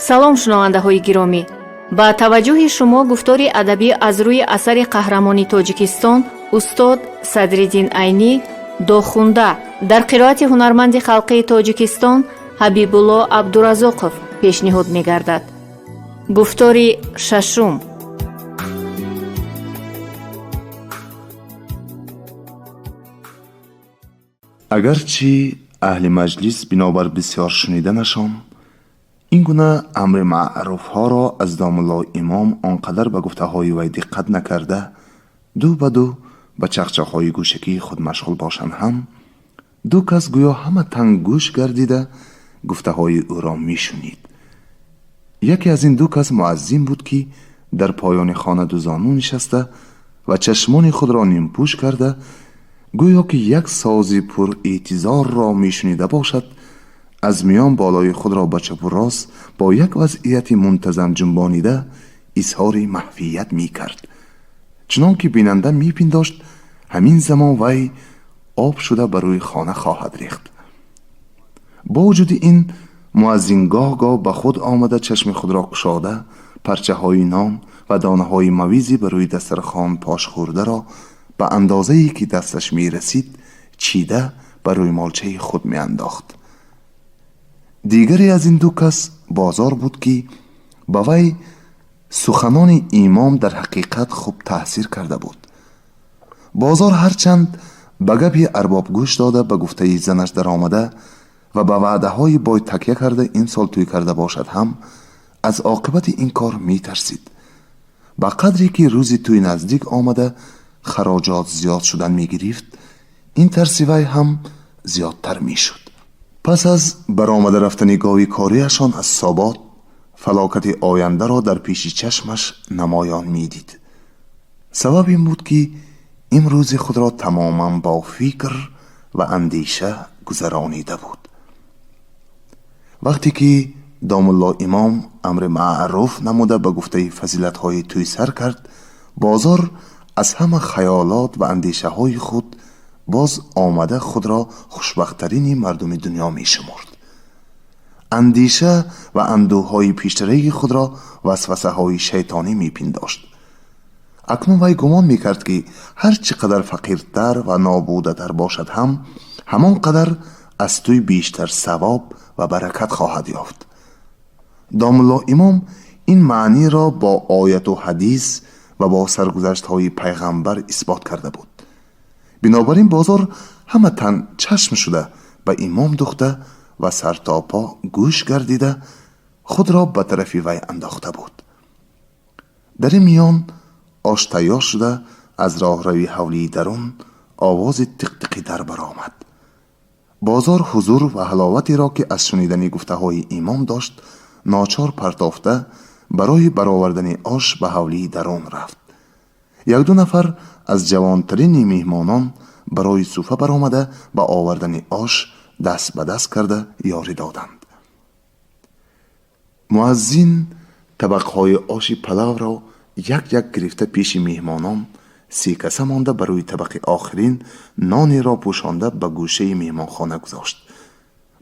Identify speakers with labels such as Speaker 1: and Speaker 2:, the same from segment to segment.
Speaker 1: салом шунавандаҳои гиромӣ, ба таваҷҷӯҳи шумо гуфтори адабӣ аз рӯи асари қаҳрамони тоҷикистон устод Садриддин Айнӣ «Дохунда» дар қироати ҳунарманди халқии Тоҷикистон Ҳабибулло Абдуразоқов пешниҳод мегардад. гуфтори шашум.
Speaker 2: агарчи аҳли маҷлис бинобар бисёр шуниданашон ин гуна амри маъруфҳоро аз Домулло имом он қадар ба гуфтаҳои вай диққат накарда ду ба ду ба чахчахҳои гӯшакии худ машғул бошанд ҳам ду кас гӯё ҳама танг гӯш гардида гуфтаҳои ӯро мешунид. яке аз ин ду кас муаззин буд ки дар поёни хона дузону нишаста ва чашмони худро нимпӯш карда гӯё ки як сози пур эътизорро мешунида бошад, аз миён болои худро ба чапу рост бо як вазъияти мунтазам ҷунбонида изҳори маҳвият мекард, чунон ки бинанда мепиндошт ҳамин замон вай об шуда ба рӯи хона хоҳад рехт. бо вуҷуди ин муаззин гоҳ-гоҳ ба худ омада чашми худро кушода парчаҳои нон ва донаҳои мавизи ба рӯи дастархон пош хӯрдаро ба андозае ки дасташ мерасид чида ба рӯи молчаи худ меандохт. дигаре аз ин ду кас бозор буд ки ба вай суханони имом дар ҳақиқат хуб таъсир карда буд. бозор ҳарчанд ба гапи арбоб гӯш дода ба гуфтаи занаш даромада ва ба ваъдаҳои бой такя карда ин сол тӯй карда бошад ҳам аз оқибати ин кор метарсид. ба қадре ки рӯзи тӯй наздик омада хароҷот зиёд шудан мегирифт, ин тарси вай ҳам зиёдтар мешуд. пас аз баромада рафтани гоҳи кориашон аз собот фалокати ояндаро дар пеши чашмаш намоён медид. сабаб ин буд ки имрӯзи худро тамоман бо фикр ва андеша гузаронида буд. вақте ки Домулло имом амри маъруф намуда ба гуфтаи фазилатҳои тӯй сар кард, бозор аз ҳама хаёлот ва андешаҳои худ боз омада худро хушбахттарини мардуми дунё мешумурд. андеша ва андӯҳҳои пештараи худро васвасаҳои шайтонӣ мепиндошт. акнун вай гумон мекард ки ҳар чӣ қадар фақиртар ва нобудатар бошад ҳам ҳамон қадар аз тӯй бештар савоб ва баракат хоҳад ёфт. Домулло имом ин маъниро бо ояту ҳадис ва бо саргузаштҳои пайғамбар исбот карда буд. бинобар ин бозор ҳама тан чашм шуда ба имом духта ва сартопо гӯш гардида худро ба тарафи вай андохта буд. дар ин миён ош тайёр шуда аз роҳрави ҳавлии дарун овози тиқтиқи дар баромад. бозор ҳузур ва ҳаловатеро ки аз шунидани гуфтаҳои имом дошт ночор партофта барои баровардани ош ба ҳавлии дарун рафт. як-ду нафар аз ҷавонтарини меҳмонон барои суфа баромада ба овардани ош даст ба даст карда ёрӣ доданд. муаззин табақҳои оши палавро як-як гирифта пеши меҳмонон се каса монда ба рӯи табақи охирин нонеро пӯшонда ба гӯшаи меҳмонхона гузошт.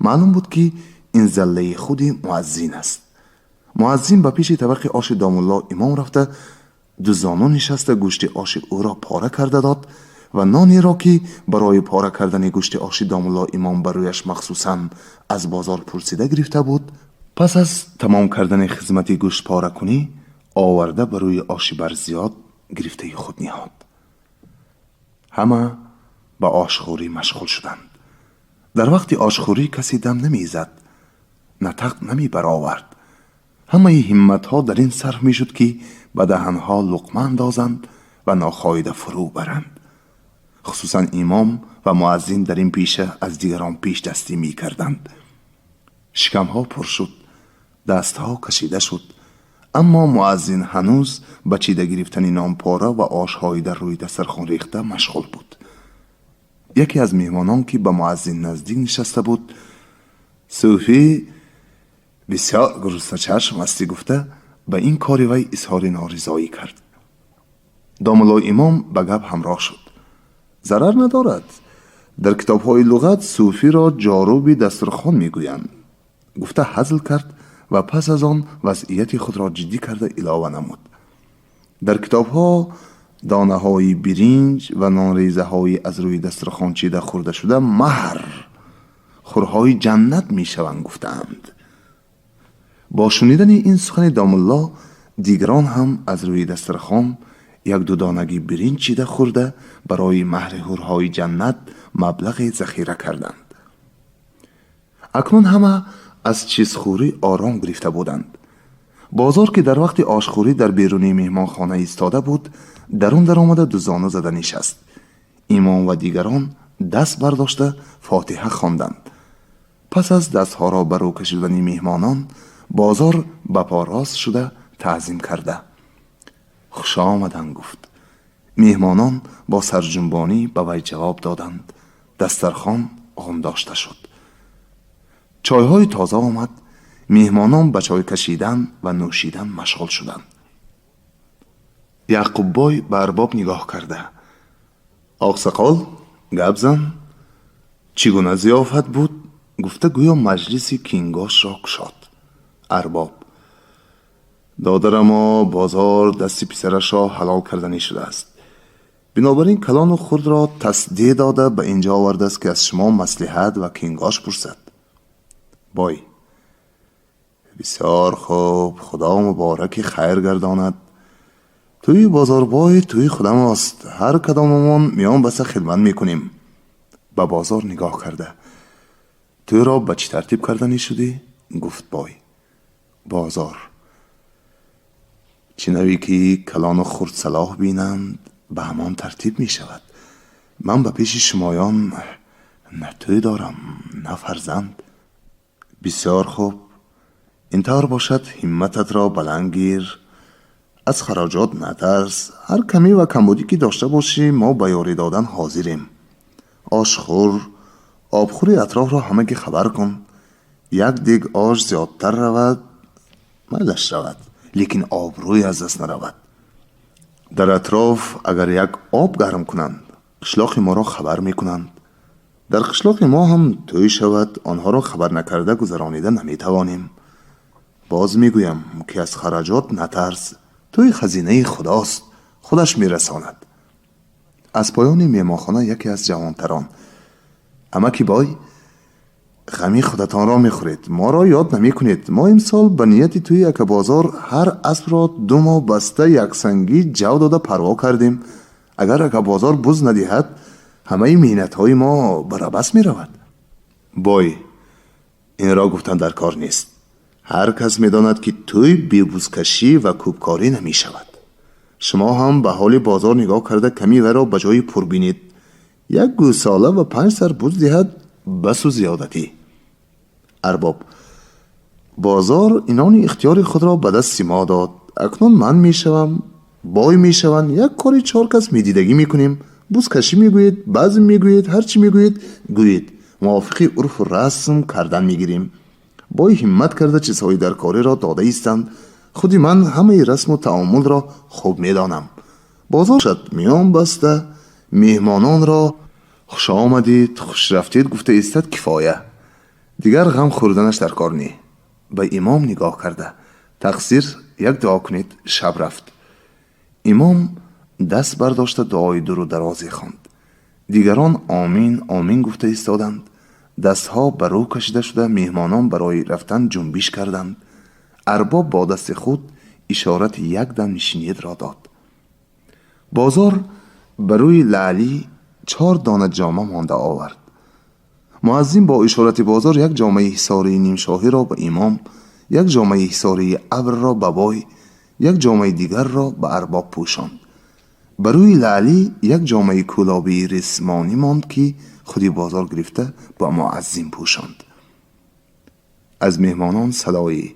Speaker 2: маълум буд ки ин заллаи худи муаззин аст. муаззин ба пеши табақи оши Домулло имом рафта дузону нишаста гӯшти оши ӯро пора карда дод ва нонеро ки барои пора кардани гӯшти оши Домулло имом ба рӯяш махсусан аз бозор пурсида гирифта буд, пас аз тамом кардани хизмати гӯштпоракунӣ оварда ба рӯи оши барзиёд гирифтаи худ ниҳод. ҳама ба ошхӯрӣ машғул шуданд. дар вақти ошхӯрӣ касе дам намезад, натақ намебаровард. ҳамаи ҳимматҳо дар ин сарф мешуд ки ба даҳанҳо луқма андозанд ва нохоида фурӯ баранд. хусусан имом ва муаззин дар ин пеша аз дигарон пешдастӣ мекарданд. шикамҳо пур шуд, дастҳо кашида шуд, аммо муаззин ҳанӯз ба чида гирифтани нонпора ва ошҳои дар рӯи дастархон рехта машғул буд. яке аз меҳмонон ки ба муаззин наздик нишаста буд, суфӣ бисёр гурусначашм ҳастӣ гуфта ба ин кори вай изҳори норизоӣ кард. Домулло имом ба гап ҳамроҳ шуд. зарар надорад, дар китобҳои луғат суфиро ҷоруби дастархон мегӯянд, гуфта ҳазл кард و پس از آن وضعیت خود را جدی کرده علاوه نمود. در کتاب‌ها دانه‌های برنج و نان‌ریزه‌های از روی دسترخوان چیده خورده شده مهر خورهای جنت میشوند گفتند. با شنیدن این سخن دامالله دیگران هم از روی دسترخوان یک دو دانگی برنج چیده خورده برای مهر حورهای جنت مبلغ ذخیره کردند. اکنون همه از چیزخوری آرام گرفته بودند. بازار که در وقت آشخوری در بیرونی مهمانخانه ایستاده بود، درون در آمده دو زانو زده نشست. امام و دیگران دست برداشته فاتحه خواندند. پس از دستها را برو کشیدن مهمانان، بازار به پا راست شده تعظیم کرده. خوش آمدن گفت. مهمانان با سرجنبانی به وی جواب دادند. دسترخوان آم داشته شد. چایهای تازه آمد. مهمانان به چای کشیدن و نوشیدن مشغول شدند. یعقوب بای به ارباب نگاه کرده. آقسقال گپ زن. چگونه ضیافت بود؟ گفته گویا مجلسی کینگاش را گشاد. ارباب: دادر ما بازار دستی پسرش را حلال کردنی شده است. بنابراین کلان و خود را تصدیه داده به اینجا آورده است که از شما مصلحت و کینگاش پرسد. بای: بسیار خوب، خدا مبارک خیر گرداند. توی بازار بای توی خودم است. هر کداممون میان بسه خدمت میکنیم. به بازار نگاه کرده. توی را به چی ترتیب کردنی شدی؟ گفت بای. بازار: چنوی که کلان و خرد صلاح بینند به همان ترتیب می شود. من به پیش شمایان نه توی دارم نه فرزند. بسیار خوب، اینطور باشد همتت را بلند گیر. از خراجات نترس. هر کمی و کمبودی که داشته باشی ما به یاری دادن حاضریم. آشخور آبخوری اطراف را همه که خبر کن. یک دیگ آش زیادتر رود ملش رود، لیکن آبروی از دست نرود. در اطراف اگر یک آب گرم کنند قشلاق ما را خبر میکنند. در قشلاق ما هم توی شود آنها را خبر نکرده گذرانیده نمیتوانیم. باز میگویم که از خراجات نترس. توی خزینه خداست، خودش میرساند. از پایان مهمانخانه یکی از جوانتران: اما کی بای، غمی خودتان را میخورید، ما را یاد نمی کنید. ما امسال به نیتی توی یک بازار هر اسب را 2 ماه بسته یک سنگی جو داده پروا کردیم. اگر یک بازار بوز ندهد همه مهنت های ما برابس می رود. بای: این را گفتن در کار نیست. هر کس می داند که توی بی بوزکشی و کوبکاری نمی شود. شما هم به حال بازار نگاه کرده کمی و را بجای پر بینید. یک گوساله و 5 سر بوز دهد بس و زیادتی. ارباب: بازار اینان اختیار خود را به دست ما داد. اکنون من میشوم، بای میشوند، یک کاری 4 کس میدیدگی میکنیم. بوزکشی میگویید، بعضی میگویید، هرچی میگویید گویید. موافقی عرف و رسم کردن میگیریم. بای همت کرده چیزهای در کاری را داده ایستند. خودی من همه رسم و تعامل را خوب میدانم. بازار شد میان بسته مهمانان را خوش آمدید، خوش رفتید گفته ایستد کفایه. دیگر غم خوردنش در کار نی. به امام نگاه کرده. تقصیر یک دعا کنید. شب رفت. امام دست برداشته دعای دور و درازی خواند. دیگران آمین آمین گفته ایستادند. دستها بر رو کشیده شده مهمانان برای رفتن جنبش کردند. ارباب با دست خود اشارت یک دم نشینید را داد. بازار بر روی لعلی 4 دانه جامه مانده آورد. مؤذن با اشارت بازار یک جامه حصاری نیم شاهی را به امام، یک جامه حصاری ابر را به بای، یک جامه دیگر را به ارباب پوشاند. بر روی لعلی یک جامه کلابی رسمانی ماند که خودی بازار گرفته با مؤذن پوشاند. از مهمانان صدای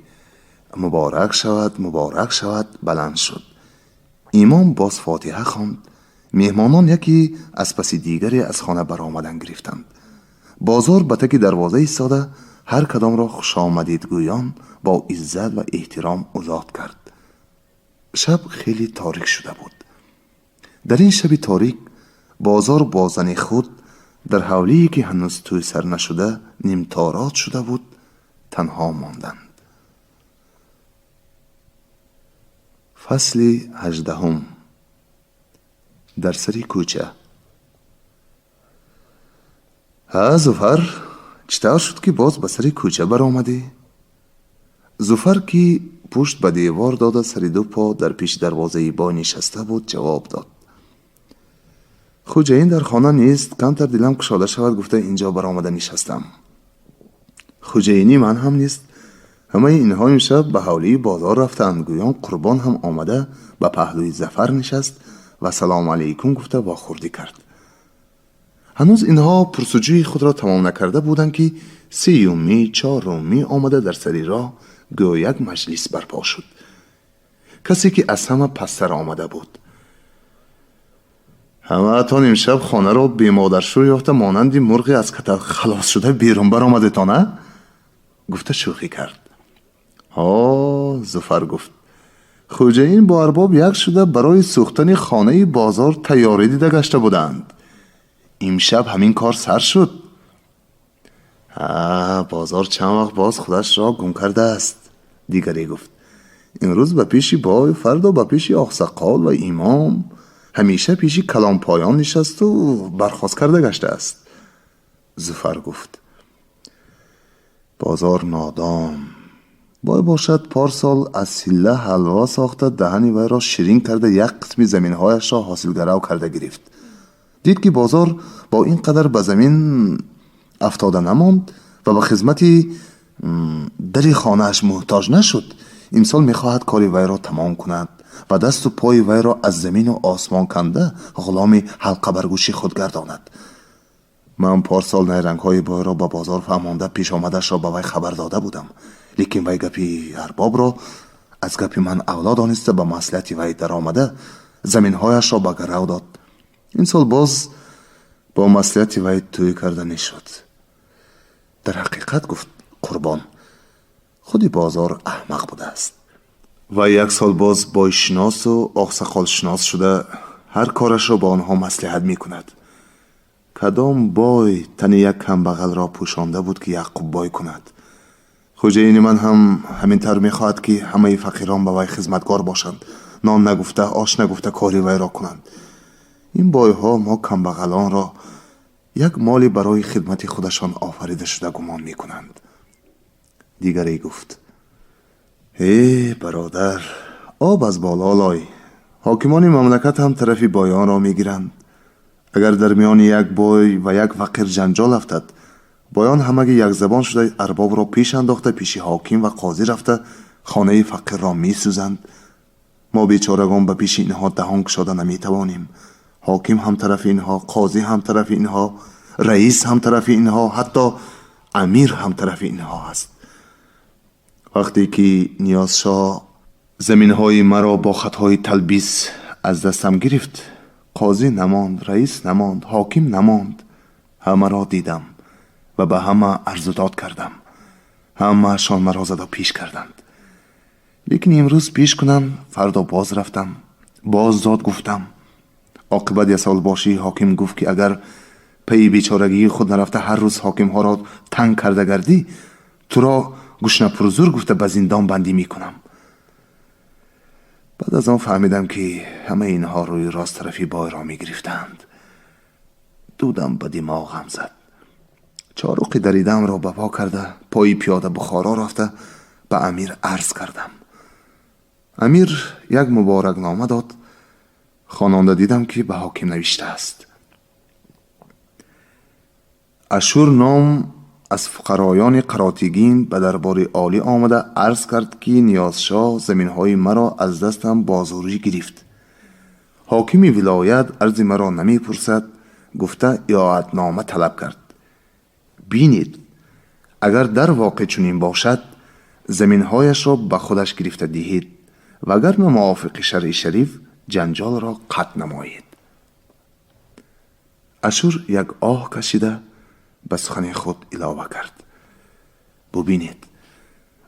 Speaker 2: مبارک شود مبارک شود بلند شد. امام باز فاتحه خواند. مهمانان یکی از پس دیگری از خانه برآمدن گرفتند. بازار به تک دروازه ایستاده هر کدام را خوش آمدید گویان با عزت و احترام ازاد کرد. شب خیلی تاریک شده بود. در این شب تاریک بازار با زن خود در حولی که هنوز توی سر نشده نیمتارات شده بود تنها ماندند. فصل 18. در سری کوچه. زفر، چطور شد که باز به سری کوچه بر آمدی؟ زفر که پشت به دیوار داده سری دو پا در پیش دروازه بای نشسته بود جواب داد: خوجه این در خانه نیست، کمتر دیلم کشاده شود گفته اینجا بر آمده نشستم. خوجه اینی من هم نیست، همه اینها امشب به حولی بازار رفتند، گویان قربان هم آمده به پهلوی زفر نشست و سلام علیکم گفته با خوردی کرد. هنوز اینها پرسجوی خود را تمام نکرده بودند که سیومی چهارمی آمده در سری راه گویا یک مجلس برپا شد. کسی که از همه پستر آمده بود: همه تان امشب خانه را بی مادرشو یافته مانندی مرغی از کتل خلاص شده بیرون بر آمده تا نه؟ گفته شوخی کرد. زفر گفت: خوجه این با ارباب یک شده برای سوختن خانه بازار تیاری دیده گشته بودند. امشب همین کار سر شد. بازار چند وقت باز خودش را گم کرده است. دیگری گفت: امروز به پیشی بای، فردا به پیشی آقسقال و امام، همیشه پیشی کلام پایان نشست و برخاست کرده گشته است. زفر گفت: بازار نادان بای باشد پارسال از سله حلوا ساخته دهنی وی را شیرین کرده یک قسمی زمینهایش را حاصلگرو کرده گرفت. دید که بازار با این قدر به زمین افتاده نماند و به خدمتی دری خانهش محتاج نشد. امسال میخواهد کاری وی را تمام کند و دست و پای وی را از زمین و آسمان کنده غلام حلقه برگوشی خود گرداند. من پارسال نیرنگ های بای را به بازار فهمانده پیش آمدش را به وی خبر داده بودم، لیکن وی گپی ارباب را از گپی من اولا دانسته به مصلحت وی در آمده زمین هایش را به گرو داد. این سال باز با مصلحت وی توی کرده نشد. در حقیقت گفت قربان خودی بازار احمق بوده است و یک سال باز بای شناس و آقسقال شناس شده هر کارش را با آنها مصلحت می کند. کدام بای تن یک کمبغل را پوشانده بود که یعقوب بای کند؟ خوجه این من هم همین طور می خواهد که همه فقیران به وی خدمتگار باشند، نان نگفته آش نگفته کاری وی را کنند. این بای ها ما کمبغلان را یک مالی برای خدمت خودشان آفریده شده گمان می کنند. دیگری گفت: برادر، آب از بالا لای. حاکمان مملکت هم طرفی بایان را می گیرند. اگر در میان یک بای و یک فقیر جنجال افتد، بایان همگی یک زبان شده ارباب را پیش انداخته پیش حاکم و قاضی رفته خانه فقیر را می سوزند. ما بیچارگان به پیش اینها دهان گشاده نمی توانیم. حاکم هم طرف اینها، قاضی هم طرف اینها، رئیس هم طرف اینها، حتی امیر هم طرف اینها هست. وقتی که نیاز شاه زمینهای مرا با خطهای تلبیس از دستم گرفت، قاضی نماند، رئیس نماند، حاکم نماند. همه را دیدم و به همه عرض و داد کردم. همه شان مرا زده پیش کردند. لیکن امروز پیش کنم، فردا باز رفتم، باز داد گفتم. عاقبت یک سال باشی حاکم گفت که اگر پی بیچارگی خود نرفته هر روز حاکم ها را تنگ کرده گردی، تو را گشنه پرزور گفته به زندان بندی می کنم. بعد از آن فهمیدم که همه اینها روی راست طرفی بای را می گرفتند. دودم به دماغم زد. چارقی دریدم را به پا کرده پای پیاده بخارا رفته به امیر عرض کردم. امیر یک مبارک نامه داد. خواننده دیدم که به حاکم نوشته است: اشور نام از فقرایان قراتیگین به دربار عالی آمده عرض کرد که نیازشاه زمینهای مرا از دستم بازوری گرفت. حاکم ولایت عرض مرا نمی پرسد گفته اعادت نامه طلب کرد. بینید اگر در واقع چنین باشد زمینهایش را به خودش گرفته دهید و اگر موافق شرع شریف جنجال را قطع نمایید. اشور یک آه کشیده به سخن خود علاوه کرد: ببینید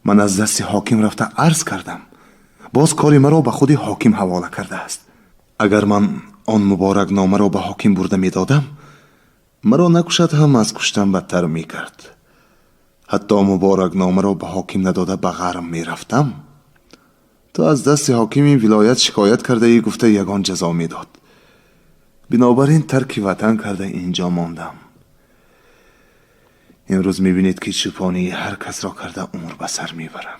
Speaker 2: من از دست حاکم رفته عرض کردم، باز کاری مرا به خود حاکم حواله کرده است. اگر من آن مبارک نامه را به حاکم برده می دادم، مرا نکشد هم از کشتن بدتر می کرد. حتی مبارک نامه را به حاکم نداده به غرم می رفتم. تو از دست حاکم این ولایت شکایت کرده ای، گفته یگان جزا میداد. بنابراین ترک وطن کرده اینجا ماندم. امروز میبینید که چوپانی هر کس را کرده عمر به سر میبرم.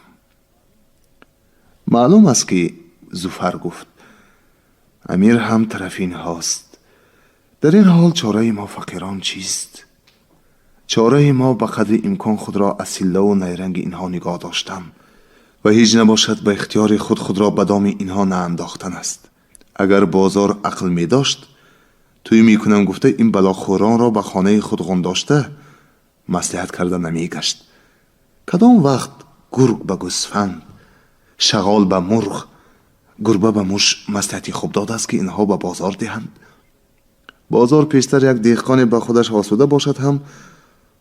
Speaker 2: معلوم است که زوفر گفت امیر هم طرف این هاست. در این حال چاره ما فقیران چیست؟ چاره ما به قدر امکان خود را اصیله و نیرنگ اینها نگاه داشتن و هیچ نباشد به اختیار خود را به دام اینها نانداختن است. اگر بازار عقل می داشت توی میکنم گفته این بلاخوران را به خانه خود غنداشته مصلحت کرده نمی گشت. کدام وقت گرگ به گوسفند، شغال به مرغ، گربه به موش مصلحتی خوب داده است که اینها به بازار دهند؟ بازار پیشتر یک دهقان به خودش آسوده باشد هم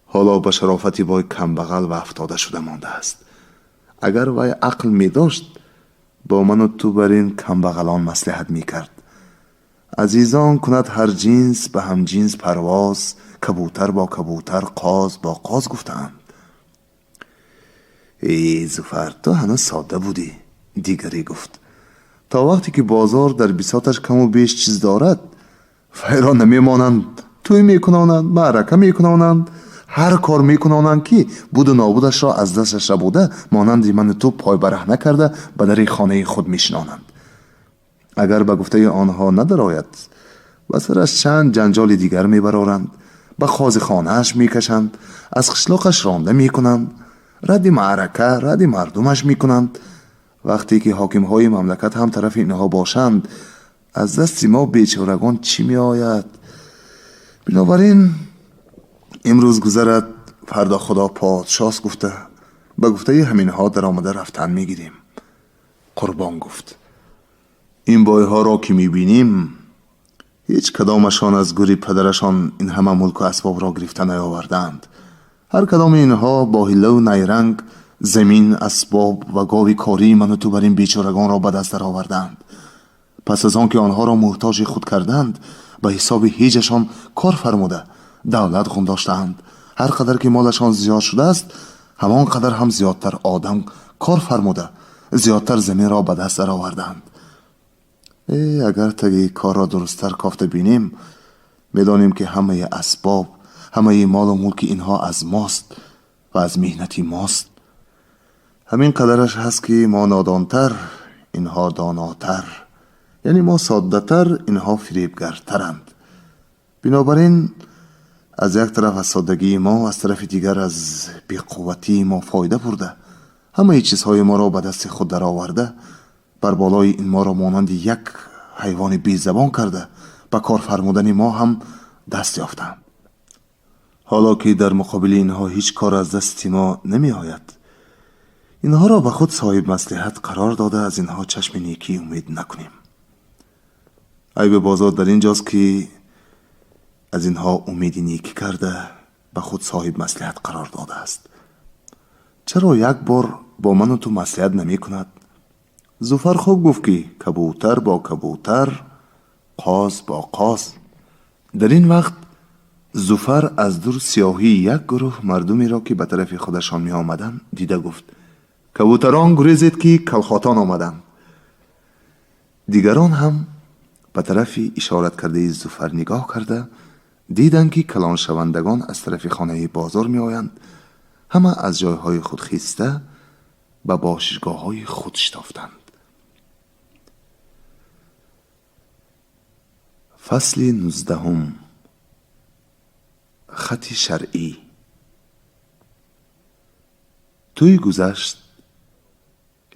Speaker 2: حالا به شرافتی بای کمبغل و افتاده شده مانده است. اگر وی عقل می داشت با من و تو بر این کمبغلان مصلحت می کرد. عزیزان کند هر جنس به هم جنس پرواز، کبوتر با کبوتر، قاز با قاز گفتند. ای زوفر، تو هنوز ساده بودی. دیگری گفت تا وقتی که بازار در بساطش کم و بیش چیز دارد فیرا نمی مانند، توی می کنانند، معرکه می کنانند، هر کار می کنانند که بود و نابودش را از دستش را بوده مانند من تو پای بره نکرده به در خانه خود می شنانند. اگر به گفته آنها ندرآید و سرش چند جنجال دیگر می برارند، به خاز خانهش می کشند، از قشلاقش رانده می کنند، رد معرکه رد مردمش می کنند. وقتی که حاکم های مملکت هم طرف اینها باشند از دست ما بیچارگان چی می آید؟ بنابراین امروز گذرد فردا خدا پادشاست گفته به گفته همینها در آمده رفتن می گیریم. قربان گفت این بایها را که می بینیم هیچ کدامشان از گوری پدرشان این همه ملک و اسباب را گرفته نیاوردند. هر کدام اینها با حیله و نیرنگ زمین، اسباب و گاوی کاری من و تو بر این بیچارگان را به دست در آوردند. پس از آن که آنها را محتاج خود کردند به حساب هیچشان کار فرموده دولت غنداشتند. هر قدر که مالشان زیاد شده است همان قدر هم زیادتر آدم کار فرموده زیادتر زمین را به دست در آوردند. اگر تگی کار را درستتر کافته بینیم میدانیم که همه اسباب، همه مال و ملک اینها از ماست و از مهنتی ماست. همین قدرش هست که ما نادانتر اینها داناتر، یعنی ما ساده‌تر اینها فریبگرترند. بنابراین از یک طرف از سادگی ما، از طرف دیگر از بی‌قوتی ما فایده برده همه چیزهای ما را به دست خود در آورده بر بالای این ما را مانند یک حیوان بی زبان کرده به کار فرمودن ما هم دست یافتند. حالا که در مقابل اینها هیچ کار از دست ما نمی آید اینها را به خود صاحب مصلحت قرار داده از اینها چشم نیکی امید نکنیم. عیب بازار در اینجاست که از اینها امید نیکی کرده به خود صاحب مصلحت قرار داده است. چرا یک بار با من و تو مصلحت نمی کند؟ زوفر خوب گفت که کبوتر با کبوتر، قاز با قاز. در این وقت زوفر از دور سیاهی یک گروه مردمی را که به طرف خودشان می آمدن دیده گفت کبوتران گریزید که کلخاتان آمدند. دیگران هم به طرف اشارت کرده زوفر نگاه کرده دیدند که کلان شوندگان از طرف خانه بازار می آیند. همه از جایهای خود خیسته به باشگاه های خود شتافتند. فصل 19. خط شرعی. توی گذشت،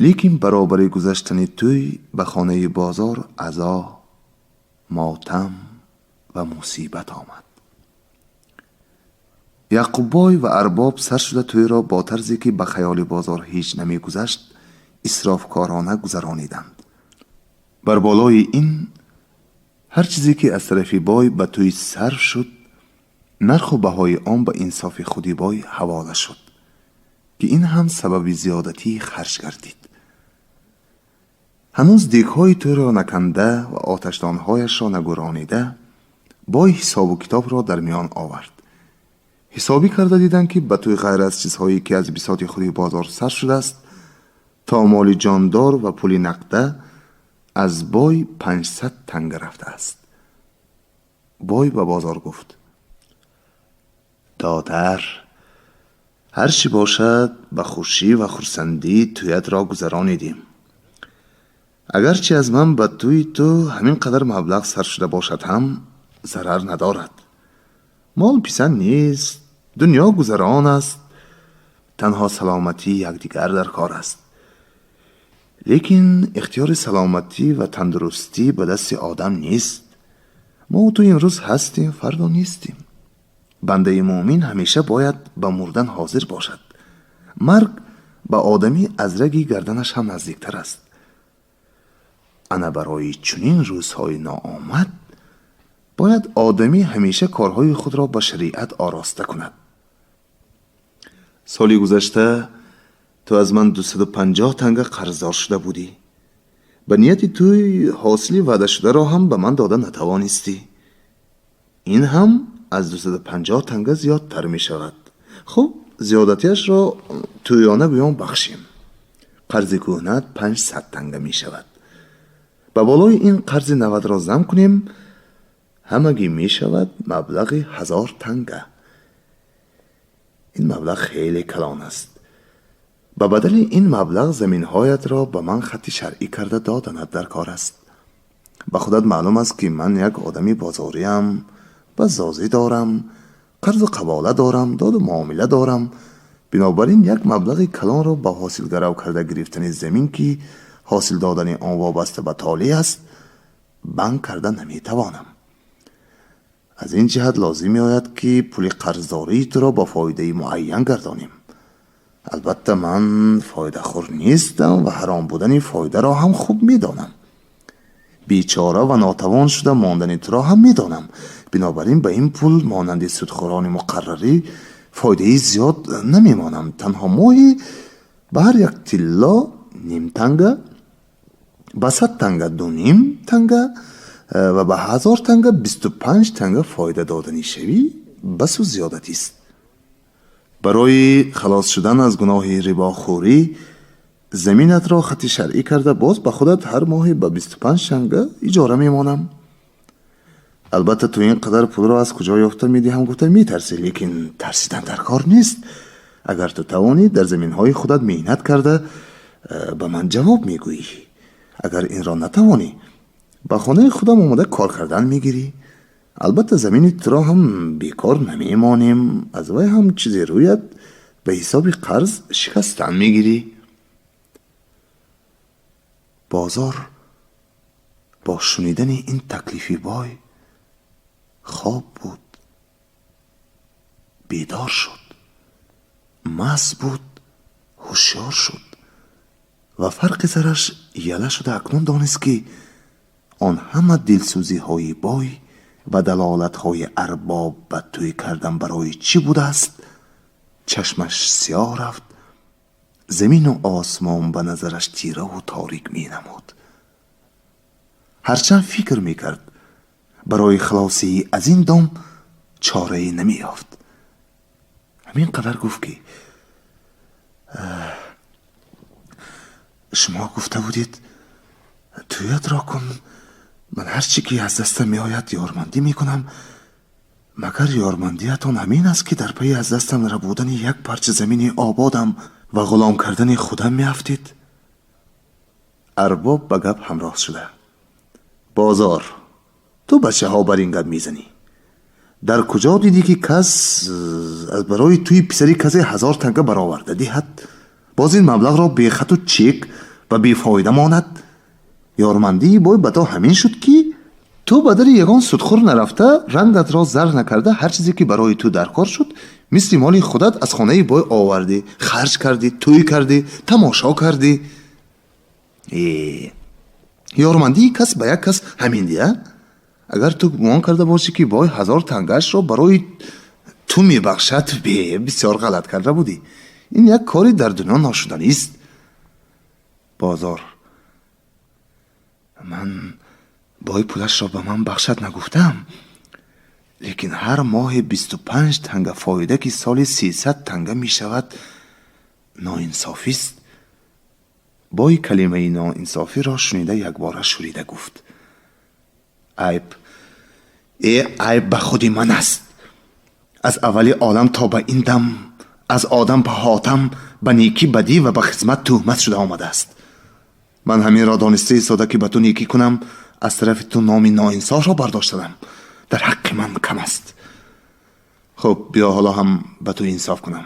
Speaker 2: لیکن برابر گذشتن توی به خانه بازار عزا، ماتم و مصیبت آمد. یعقوب بای و ارباب سر شده توی را با طرزی که به خیال بازار هیچ نمی گذشت اسرافکارانه گذرانیدند. بر بالای این هر چیزی که از طرف بای به توی صرف شد نرخ و بهای آن به انصاف خودی بای حواله شد که این هم سبب زیادتی خرج گردید. هنوز دیگهای توی را نکنده و آتشدانهایش را نگرانیده بای حساب و کتاب را در میان آورد. حسابی کرده دیدن که به توی غیر از چیزهایی که از بساط خودی بازار سر شده است تا مال جاندار و پول نقده از بای 500 تنگه رفته است. بای به بازار گفت: دادر، هر چی باشد به خوشی و خرسندی تویت را گذرانیدیم. اگرچه از من به توی تو همین قدر مبلغ سر شده باشد هم ضرر ندارد. مال پسند نیست، دنیا گذران است، تنها سلامتی یکدیگر در کار است. لیکن اختیار سلامتی و تندرستی به دست آدم نیست. ما و تو امروز هستیم، فردا نیستیم. بنده مومن همیشه باید به مردن حاضر باشد. مرگ به آدمی از رگ گردنش هم نزدیکتر است. انا برای چنین روزهای ناآمد باید آدمی همیشه کارهای خود را به شریعت آراسته کند. سالی گذشته تو از من 250 تنگه قرضدار شده بودی. به نیت توی حاصلی وعده شده را هم به من داده نتوانستی. این هم از 250 تنگه زیادتر می شود. خب زیادتیش را تویانه بیان بخشیم. قرض کهنت 500 تنگه می شود. به بالای این قرض 90 را ضم کنیم، همگی می شود مبلغ 1000 تنگه. این مبلغ خیلی کلان است. به بدل این مبلغ زمینهایت را به من خط شرعی کرده دادنت در کار است. به خودت معلوم است که من یک آدمی بازاریم، بزازی دارم، قرض و قباله دارم، داد و معامله دارم. بنابراین یک مبلغ کلان را به حاصلگرو کرده گرفتن زمین که حاصل دادن آن وابسته به تالی است بند کرده نمیتوانم. از این جهت لازم می آید که پول قرضداری تو را با فایده معین گردانیم. البته من فایده خور نیستم و حرام بودن فایده را هم خوب می دانم. بیچاره و ناتوان شده ماندن تو را هم می دانم. بنابراین به این پول مانند سودخوران مقرری فایده زیاد نمی مانم. تنها ماهی به هر یک تلا نیم تنگه، به 100 تنگه 2.5 تنگه و به 1000 تنگه 25 تنگه فایده دادنی شوی بس و زیادتی است. برای خلاص شدن از گناه رباخوری زمینت را خط شرعی کرده باز به خودت هر ماهی به 25 تنگه اجاره میمانم. البته تو این قدر پول را از کجا یافته میدی هم گفته میترسی، لیکن ترسیدن در کار نیست. اگر تو توانی در زمینهای خودت محنت کرده به من جواب میگویی. اگر این را نتوانی به خانه خودم آمده کار کردن میگیری. البته زمین تو را هم بیکار نمیمانیم، از وی هم چیزی رویت به حساب قرض شکستن میگیری. بازار با شنیدن این تکلیفی بای خواب بود. بیدار شد، مست بود، هوشیار شد و فرق سرش یله شده. اکنون دانست که آن همه دلسوزی های بای و دلالت های ارباب به توی کردن برای چی بوده است. چشمش سیاه رفت. زمین و آسمان به نظرش تیره و تاریک می نمود. هرچند فکر می کرد برای خلاصی از این دام چاره نمی یافت. همین قدر گفت که شما گفته بودید تویت را کن. من هر چی که از دستم می آید یارمندی می کنم. مگر یارمندیتان همین است که در پی از دستم ربودن یک پارچه زمین آبادم و غلام کردن خودم می افتید؟ ارباب به گپ همراه شده. بازار، تو بچه ها بر این گپ میزنی؟ در کجا دیدی که کس از برای توی پسری کسی 1000 تنگه برآورده دهد؟ باز این مبلغ را بی خط و چک و بی فایده ماند. یارمندی بای به تو همین شد که تو بدل یگان سودخور نرفته، رنگت را زر نکرده، هر چیزی که برای تو در کار شد مثل مالی خودت از خانه بای آوردی، خرج کردی، توی کردی، تماشا کردی. یارمندی کس به یک کس همین دیه. اگر تو گمان کرده باشی که بای 1000 تنگش را برای تو میبخشد، بسیار غلط کرده بودی. این یک کاری در دنیا ناشدنی است. بازار، من بای پولش را به من بخشد نگفتم، لیکن هر ماه 25 تنگه فایده که سال 300 تنگه می شود ناانصافی است. بای کلمه ناانصافی را شنیده یک بار شوریده گفت: عیب به خودی من است. از اولی عالم تا به این دم از آدم به حاتم به نیکی بدی و به خدمت تهمت شده آمده است. من همین را دانسته ایستاده که به تو نیکی کنم، از طرف تو نام ناانصاف را برداشتم. در حق من کم است. خب بیا حالا هم به تو انصاف کنم.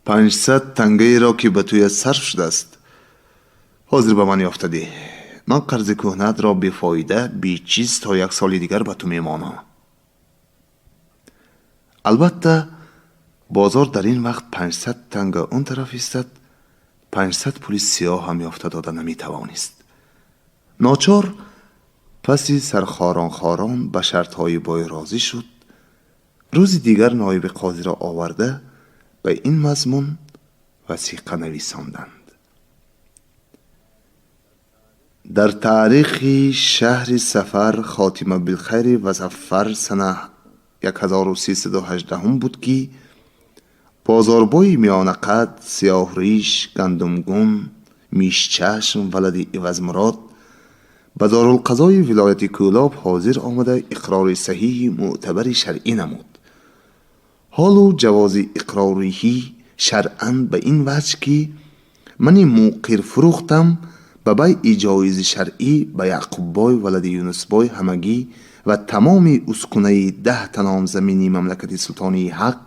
Speaker 2: 500 تنگه را که به توی صرف شده است حاضر به من یافتدی. من قرض کهنت را بیفایده بی چیز تا 1 سال دیگر به تو میمانم. البته بازار در این وقت 500 تنگه اون طرف ایستد، 500 پول سیاه هم یافته داده نمیتوانست. ناچار پسی سرخاران به شرطهای بای راضی شد. روز دیگر نایب قاضی را آورده به این مضمون وثیقه نویساندند: در تاریخ شهر سفر خاتمه بالخیر و ظفر سنه 1318 بود که بازاربای میانه قد، سیاه ریش، گندمگون، میش چشم ولد عوض مراد به دارالقضای ولایت کولاب حاضر آمده اقرار صحیح معتبر شرعی نمود. حال جواز اقراری شرعاً به این وجه که من موقر فروختم به بیع جایز شرعی به یعقوب بای ولد یونس بای همگی و تمام اسکنه 10 تنام زمینی مملکت سلطانی حق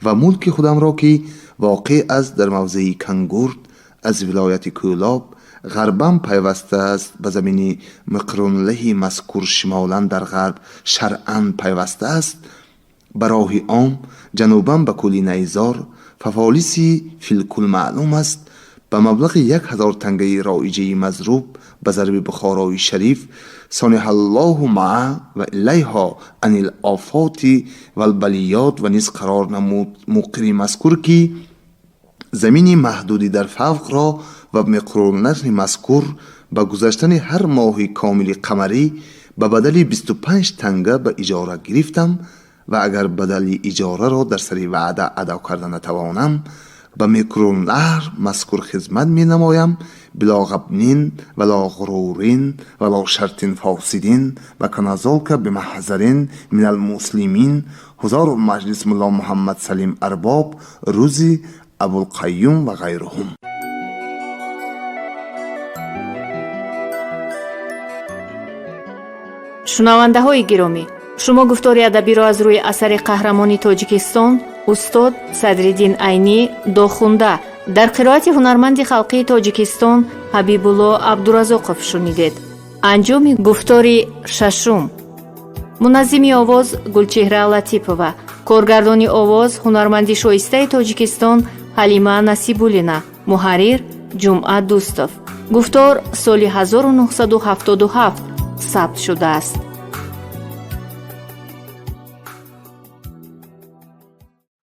Speaker 2: و ملک خودم را که واقع است در موضع کنگورد از ولایت کولاب غربم پیوسته است به زمین مقرونله مذکور شمالا در غرب شرعاً پیوسته است، براه عام جنوبم به کلی نیزار ففالیسی فیلکل معلوم است به مبلغ 1000 تنگه رایجه مضروب به ضرب بخارای شریف صانح الله معه و الیها عن الآفات و البلیات و نیز قرار نمود موقری مذکور که زمین محدودی در فوق را و مقرونله مذکور به گذشتن هر ماه کامل قمری به بدل 25 تنگه به اجاره گرفتم و اگر بدل اجاره را در سری وعده ادا کرده نتوانم به مقرونله مذکور خدمت می نمایم بلا غبنین ولا غرورین ولا شرط فاسدین و کنازالک بمحضرین من المسلمین حضار مجلس ملا محمد سلیم ارباب روزی ابوالقیوم و غیرهم.
Speaker 1: شنونده های گرامی، شما گفتاری ادبی را از روی اثر قهرمانی تاجیکستان استاد صدرالدین عینی داخونده در قرائت هنرمند خلقی تاجیکستان حبیبالله عبدالرزاقов شنیدید. انجام گفتاری ششم. منظمی آواز گلچهره لطیپова، کارگردانی آواز هنرمندی شایسته تاجیکستان حلیمه نصیبуллина، محرر جمعه دوستов. گفتار سال 1977 ثبت شده است.